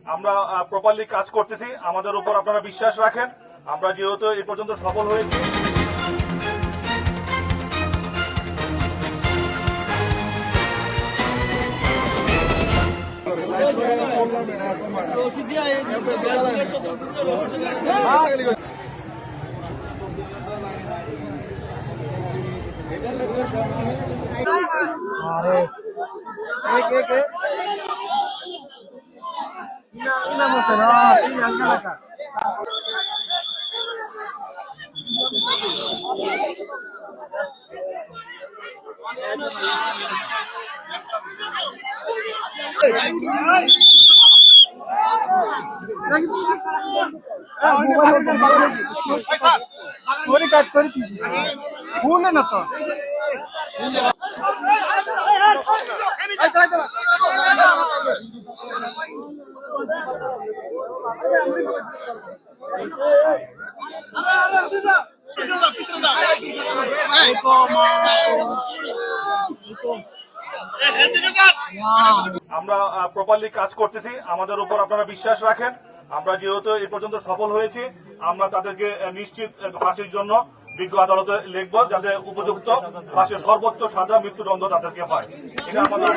আমরা প্রপারলি কাজ করতেছি, আমাদের উপর আপনারা বিশ্বাস রাখেন। আমরা যেহেতু এই পর্যন্ত সফল হয়েছি। কাজ করেছি ভুলে না তো আমরা প্রপারলি কাজ করতেছি, আমাদের উপর আপনারা বিশ্বাস রাখেন। আমরা যেহেতু এই পর্যন্ত সফল হয়েছি, আমরা তাদেরকে নিশ্চিত ফাঁসির জন্য বিজ্ঞ আদালতে লিখব, যাতে উপযুক্ত ফাঁসির সর্বোচ্চ সাজা মৃত্যুদণ্ড তাদেরকে হয়। এটা আমাদের